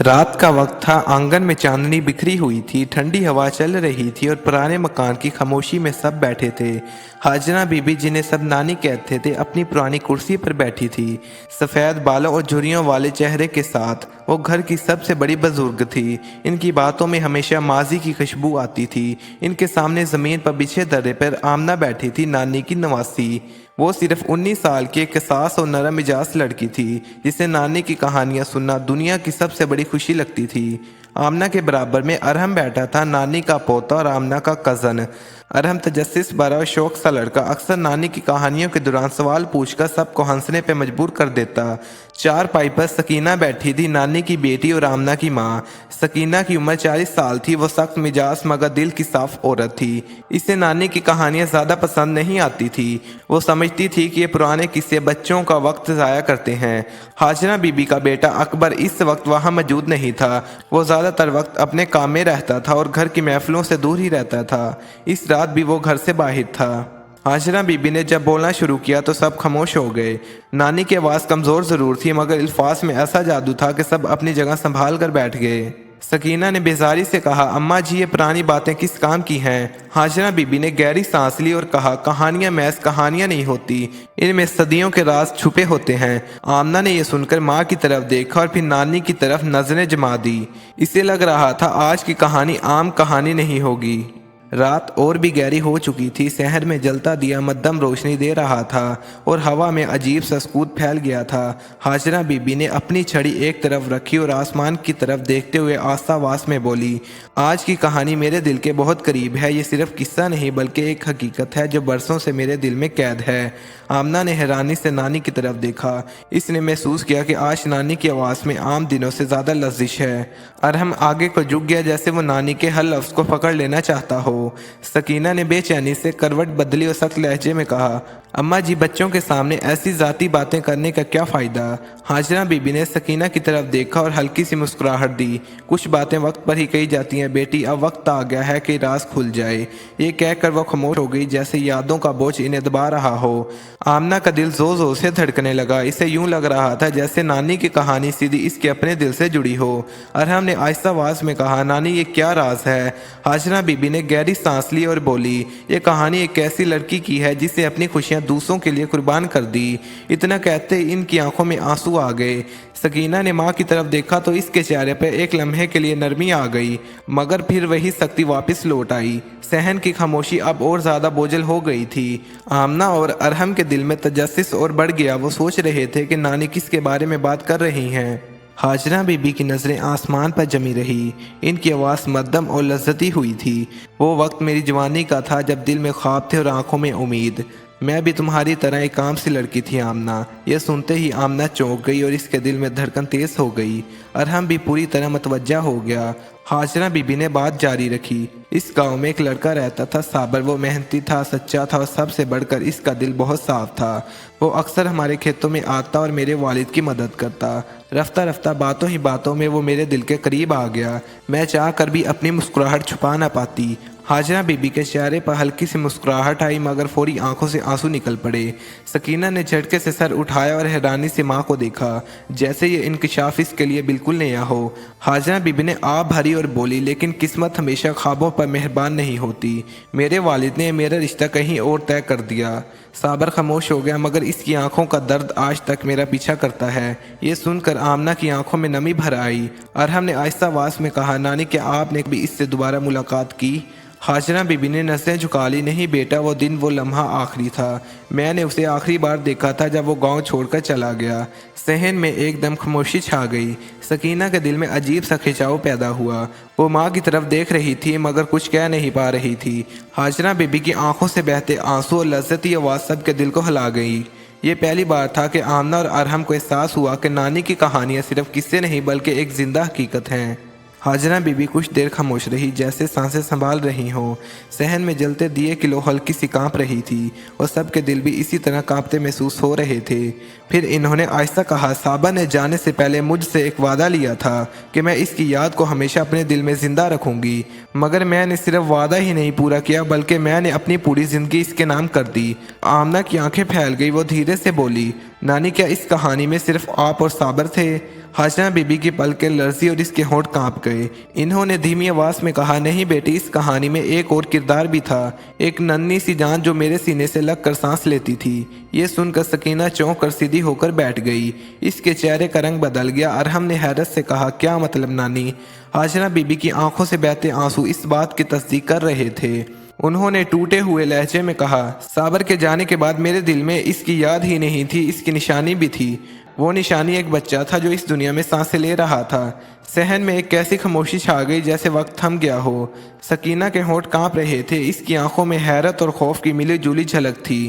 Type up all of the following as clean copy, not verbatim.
रात का वक्त था। आंगन में चांदनी बिखरी हुई थी, ठंडी हवा चल रही थी और पुराने मकान की खामोशी में सब बैठे थे। हाजरा बीबी, जिन्हें सब नानी कहते थे, अपनी पुरानी कुर्सी पर बैठी थी, सफ़ेद बालों और झुर्रियों वाले चेहरे के साथ। वो घर की सबसे बड़ी बुजुर्ग थी। इनकी बातों में हमेशा माजी की खुशबू आती थी। इनके सामने ज़मीन पर बिछे दर्रे पर आमना बैठी थी, नानी की नवासी। वो सिर्फ 19 साल की एक सास और नरम मिजाज लड़की थी, जिसे नानी की कहानियां सुनना दुनिया की सबसे बड़ी खुशी लगती थी। आमना के बराबर में अरहम बैठा था, नानी का पोता और आमना का कज़न। अरहम तजस्सुस भरा और शौक सा लड़का अक्सर नानी की कहानियों के दौरान सवाल पूछकर सबको हंसने पर मजबूर कर देता। चार पाई पर सकीना बैठी थी, नानी की बेटी और आमना की माँ। सकीना की उम्र 40 साल थी। वो सख्त मिजाज मगर दिल की साफ औरत थी। इसे नानी की कहानियां ज़्यादा पसंद नहीं आती थी। वो समझती थी कि ये पुराने किस्से बच्चों का वक्त ज़ाया करते हैं। हाजरा बीबी का बेटा अकबर इस वक्त वहाँ मौजूद नहीं था। वो ज़्यादातर वक्त अपने काम में रहता था और घर की महफिलों से दूर ही रहता था। इस रात भी वो घर से बाहर था। हाजरा बीबी ने जब बोलना शुरू किया तो सब खामोश हो गए। नानी की आवाज़ कमज़ोर ज़रूर थी, मगर अल्फाज में ऐसा जादू था कि सब अपनी जगह संभाल कर बैठ गए। सकीना ने बेजारी से कहा, अम्मा जी, ये पुरानी बातें किस काम की हैं? हाजरा बीबी ने गहरी सांस ली और कहा, कहानियां महज कहानियां नहीं होती, इनमें सदियों के राज छुपे होते हैं। आमना ने यह सुनकर माँ की तरफ देखा और फिर नानी की तरफ नजरें जमा दी। इसे लग रहा था आज की कहानी आम कहानी नहीं होगी। रात और भी गहरी हो चुकी थी। शहर में जलता दिया मध्यम रोशनी दे रहा था और हवा में अजीब सा सुकून फैल गया था। हाजरा बीबी ने अपनी छड़ी एक तरफ रखी और आसमान की तरफ देखते हुए आस्तावास में बोली, आज की कहानी मेरे दिल के बहुत करीब है। ये सिर्फ किस्सा नहीं बल्कि एक हकीकत है जो बरसों से मेरे दिल में कैद है। आमना ने हैरानी से नानी की तरफ देखा। इसने महसूस किया कि आज नानी की आवाज़ में आम दिनों से ज़्यादा लज़्ज़िश है। अरहम आगे को झुक गया, जैसे वो नानी के हर लफ्ज़ को पकड़ लेना चाहता हो। सकीना ने बेचैनी से करवट बदली और सख्त लहजे में कहा, अम्मा जी, बच्चों के सामने ऐसी ज़ाती बातें करने का क्या फ़ायदा? हाजरा बीबी ने सकीना की तरफ देखा और हल्की सी मुस्कुराहट दी। कुछ बातें वक्त पर ही कही जाती हैं बेटी, अब वक्त आ गया है कि राज खुल जाए। ये कहकर वह खामोश हो गई, जैसे यादों का बोझ इन्हें दबा रहा हो। आमना का दिल जोर जोर से धड़कने लगा। इसे यूं लग रहा था जैसे नानी की कहानी सीधी इसके अपने दिल से जुड़ी हो। अरहम ने आहिस्ता आवाज में कहा, नानी, ये क्या राज है? हाजरा बीबी ने गहरी सांस ली और बोली, ये कहानी एक ऐसी लड़की की है जिसने अपनी खुशियां दूसरों के लिए कुर्बान कर दी। इतना कहते इनकी आंखों में आंसू आ गए। सकीना ने माँ की तरफ देखा तो इसके चेहरे पर एक लम्हे के लिए नरमी आ गई, मगर फिर वही सख्ती वापस लौट आई। सहन की खामोशी अब और ज़्यादा बोझल हो गई थी। आमना और अरहम के दिल में तजस्सुस और बढ़ गया। वो सोच रहे थे कि नानी किसके बारे में बात कर रही हैं। हाजरा बीबी की नज़रें आसमान पर जमी रही। इनकी आवाज़ मध्यम और लज्जती हुई थी। वो वक्त मेरी जवानी का था जब दिल में ख्वाब थे और आंखों में उम्मीद। मैं भी तुम्हारी तरह एक आम सी लड़की थी आमना। यह सुनते ही आमना चौंक गई और इसके दिल में धड़कन तेज हो गई। अरहम भी पूरी तरह मतवज्जा हो गया। हाजरा बीबी ने बात जारी रखी, इस गांव में एक लड़का रहता था, साबर। वो मेहनती था, सच्चा था और सबसे बढ़कर इसका दिल बहुत साफ था। वो अक्सर हमारे खेतों में आता और मेरे वालिद की मदद करता। रफ्ता रफ्ता बातों ही बातों में वो मेरे दिल के करीब आ गया। मैं चाह कर भी अपनी मुस्कुराहट छुपा ना पाती। हाजरा बीबी के चेहरे पर हल्की सी मुस्कुराहट आई, मगर फौरी आंखों से आंसू निकल पड़े। सकीना ने झटके से सर उठाया और हैरानी से माँ को देखा, जैसे ये इंकशाफ इसके लिए बिल्कुल नया हो। हाजरा बीबी ने आह भरी और बोली, लेकिन किस्मत हमेशा ख्वाबों पर मेहरबान नहीं होती। मेरे वालिद ने मेरा रिश्ता कहीं और तय कर दिया। साबर खामोश हो गया, मगर इसकी आंखों का दर्द आज तक मेरा पीछा करता है। ये सुनकर आमना की आंखों में नमी भर आई। अरहम ने आहिस्ता आवाज़ में कहा, नानी, क्या आपने कभी इससे दोबारा मुलाकात की? हाजरा बीबी ने नज़रें झुका ली, नहीं बेटा, वो दिन, वो लम्हा आखिरी था। मैंने उसे आखिरी बार देखा था जब वो गांव छोड़कर चला गया। सहन में एकदम खामोशी छा गई। सकीना के दिल में अजीब सा खिंचाव पैदा हुआ। वो माँ की तरफ देख रही थी, मगर कुछ कह नहीं पा रही थी। हाजरा बीबी की आंखों से बहते आंसू और लज्जती आवाज़ सबके दिल को हिला गई। ये पहली बार था कि आमना और अरहम को एहसास हुआ कि नानी की कहानियाँ सिर्फ किस्से नहीं बल्कि एक जिंदा हकीकत हैं। हाजरा बीबी कुछ देर खामोश रही, जैसे सांसें संभाल रही हों। सहन में जलते दिए की लो हल्की सी कांप रही थी और सबके दिल भी इसी तरह कांपते महसूस हो रहे थे। फिर इन्होंने आहिस्ता कहा, साबा ने जाने से पहले मुझसे एक वादा लिया था कि मैं इसकी याद को हमेशा अपने दिल में ज़िंदा रखूंगी, मगर मैंने सिर्फ वादा ही नहीं पूरा किया बल्कि मैंने अपनी पूरी ज़िंदगी इसके नाम कर दी। आमना की आंखें फैल गई। वो धीरे से बोली, नानी, क्या इस कहानी में सिर्फ आप और साबर थे? हाजरा बीबी की पलकें लरजी और इसके होंठ कांप गए। इन्होंने धीमी आवाज में कहा, नहीं बेटी, इस कहानी में एक और किरदार भी था, एक नन्ही सी जान जो मेरे सीने से लगकर सांस लेती थी। ये सुनकर सकीना चौंक कर सीधी होकर बैठ गई। इसके चेहरे का रंग बदल गया। अरहम ने हैरत से कहा, क्या मतलब नानी? हाजरा बीबी की आंखों से बहते आंसू इस बात की तस्दीक कर रहे थे। उन्होंने टूटे हुए लहजे में कहा, साबर के जाने के बाद मेरे दिल में इसकी याद ही नहीं थी, इसकी निशानी भी थी। वो निशानी एक बच्चा था जो इस दुनिया में सांसें ले रहा था। सहन में एक कैसी खामोशी छा गई जैसे वक्त थम गया हो। सकीना के होंठ कांप रहे थे। इसकी आंखों में हैरत और खौफ की मिली जुली झलक थी।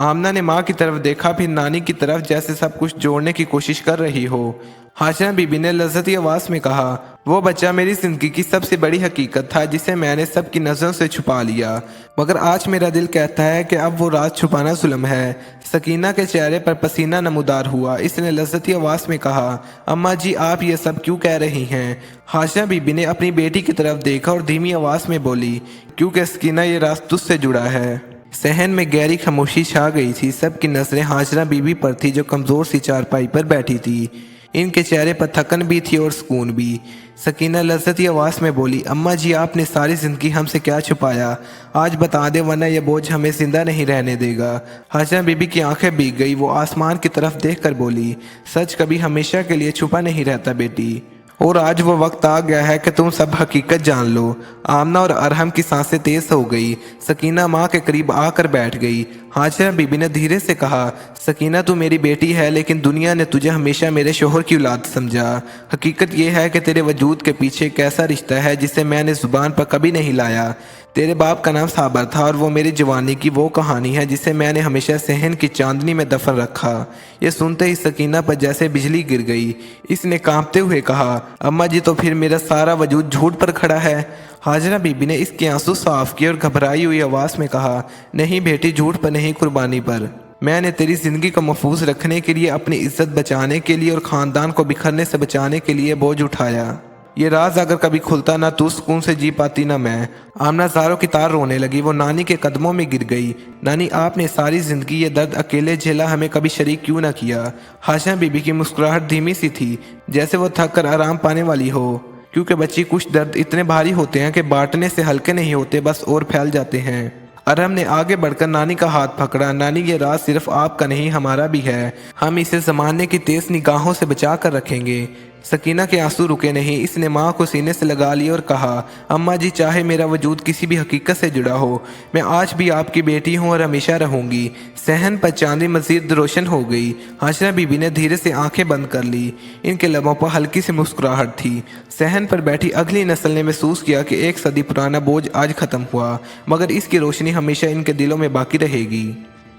आमना ने माँ की तरफ देखा, फिर नानी की तरफ, जैसे सब कुछ जोड़ने की कोशिश कर रही हो। हाजरा बीबी ने लज्जती आवाज में कहा, वो बच्चा मेरी जिंदगी की सबसे बड़ी हकीकत था जिसे मैंने सबकी नज़रों से छुपा लिया, मगर आज मेरा दिल कहता है कि अब वो राज छुपाना जुल्म है। सकीना के चेहरे पर पसीना नमूदार हुआ। इसने लज्जती आवाज में कहा, अम्मा जी, आप ये सब क्यों कह रही हैं? हाजरा बीबी ने अपनी बेटी की तरफ देखा और धीमी आवाज में बोली, क्योंकि सकीना, ये राज तुझसे जुड़ा है। सहन में गहरी खामोशी छा गई थी। सबकी नजरें हाजरा बीबी पर थी जो कमजोर सी चारपाई पर बैठी थी। इनके चेहरे पर थकन भी थी और सुकून भी। सकीना लज्जती आवाज में बोली, अम्मा जी, आपने सारी जिंदगी हमसे क्या छुपाया? आज बता दे, वरना यह बोझ हमें जिंदा नहीं रहने देगा। हाजरा बीबी की आंखें भीग गई। वो आसमान की तरफ देखकर बोली, सच कभी हमेशा के लिए छुपा नहीं रहता बेटी, और आज वो वक्त आ गया है कि तुम सब हकीकत जान लो। आमना और अरहम की सांसें तेज हो गई। सकीना माँ के करीब आकर बैठ गई। हाजरा बीबी ने धीरे से कहा, सकीना, तू मेरी बेटी है, लेकिन दुनिया ने तुझे हमेशा मेरे शोहर की औलाद समझा। हकीकत यह है कि तेरे वजूद के पीछे एक ऐसा रिश्ता है जिसे मैंने जुबान पर कभी नहीं लाया। तेरे बाप का नाम साबर था और वो मेरी जवानी की वो कहानी है जिसे मैंने हमेशा सहन की चांदनी में दफन रखा। ये सुनते ही सकीना पर जैसे बिजली गिर गई। इसने कांपते हुए कहा, अम्मा जी, तो फिर मेरा सारा वजूद झूठ पर खड़ा है? हाजरा बीबी ने इसके आंसू साफ किए और घबराई हुई आवाज में कहा, नहीं बेटी, झूठ पर नहीं, कुर्बानी पर। मैंने तेरी जिंदगी को महफूज रखने के लिए, अपनी इज्जत बचाने के लिए और खानदान को बिखरने से बचाने के लिए बोझ उठाया। ये राज अगर कभी खुलता ना तू सुकून से जी पाती ना मैं। आमना ज़ारों की तार रोने लगी। वो नानी के कदमों में गिर गई। नानी, आपने सारी जिंदगी ये दर्द अकेले झेला, हमें कभी शरीक क्यों ना किया? हाजरा बीबी की मुस्कुराहट धीमी सी थी, जैसे वो थक कर आराम पाने वाली हो, क्योंकि बच्ची, कुछ दर्द इतने भारी होते हैं कि बांटने से हल्के नहीं होते, बस और फैल जाते हैं। अरहम ने आगे बढ़कर नानी का हाथ पकड़ा। नानी, ये राज सिर्फ आपका नहीं, हमारा भी है। हम इसे जमाने की तेज निगाहों से बचा कर रखेंगे। सकीना के आंसू रुके नहीं। इसने माँ को सीने से लगा लिया और कहा, अम्मा जी, चाहे मेरा वजूद किसी भी हकीकत से जुड़ा हो, मैं आज भी आपकी बेटी हूँ और हमेशा रहूंगी। सहन पर चांदी मजीद रोशन हो गई। हाजरा बीबी ने धीरे से आंखें बंद कर ली। इनके लबों पर हल्की सी मुस्कुराहट थी। सहन पर बैठी अगली नस्ल ने महसूस किया कि एक सदी पुराना बोझ आज खत्म हुआ, मगर इसकी रोशनी हमेशा इनके दिलों में बाकी रहेगी।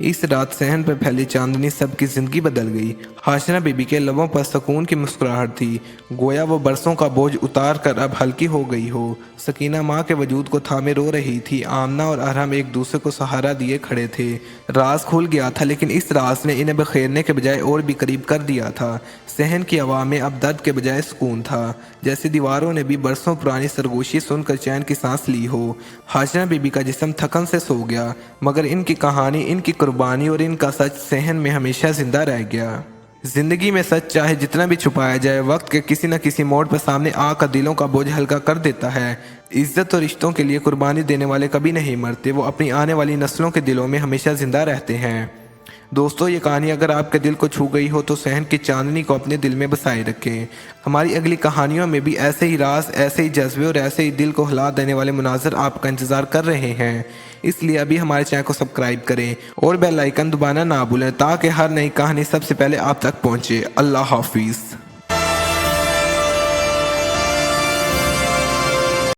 इस रात सहन पर फैली चांदनी सबकी जिंदगी बदल गई। हाजरा बीबी के लबों पर सुकून की मुस्कुराहट थी, गोया वो बरसों का बोझ उतार कर अब हल्की हो गई हो। सकीना माँ के वजूद को थामे रो रही थी। आमना और अरहम एक दूसरे को सहारा दिए खड़े थे। राज खुल गया था, लेकिन इस राज ने इन्हें बखेरने के बजाय और भी करीब कर दिया था। सहन की हवा में अब दर्द के बजाय सुकून था, जैसे दीवारों ने भी बरसों पुरानी सरगोशी सुनकर चैन की सांस ली हो। हाजरा बीबी का जिस्म थकन से सो गया, मगर इनकी कहानी, इनकी कुर्बानी और इनका सच सहन में हमेशा जिंदा रह गया। जिंदगी में सच चाहे जितना भी छुपाया जाए, वक्त के किसी न किसी मोड़ पर सामने आकर दिलों का बोझ हल्का कर देता है। इज्जत और रिश्तों के लिए कुर्बानी देने वाले कभी नहीं मरते, वो अपनी आने वाली नस्लों के दिलों में हमेशा जिंदा रहते हैं। दोस्तों, ये कहानी अगर आपके दिल को छू गई हो तो सहन की चांदनी को अपने दिल में बसाए रखें। हमारी अगली कहानियों में भी ऐसे ही राज, ऐसे ही जज्बे और ऐसे ही दिल को हिला देने वाले मुनाज़र आपका इंतज़ार कर रहे हैं। इसलिए अभी हमारे चैनल को सब्सक्राइब करें और बेल आइकन दबाना ना भूलें, ताकि हर नई कहानी सबसे पहले आप तक पहुँचे। अल्लाह हाफिज़।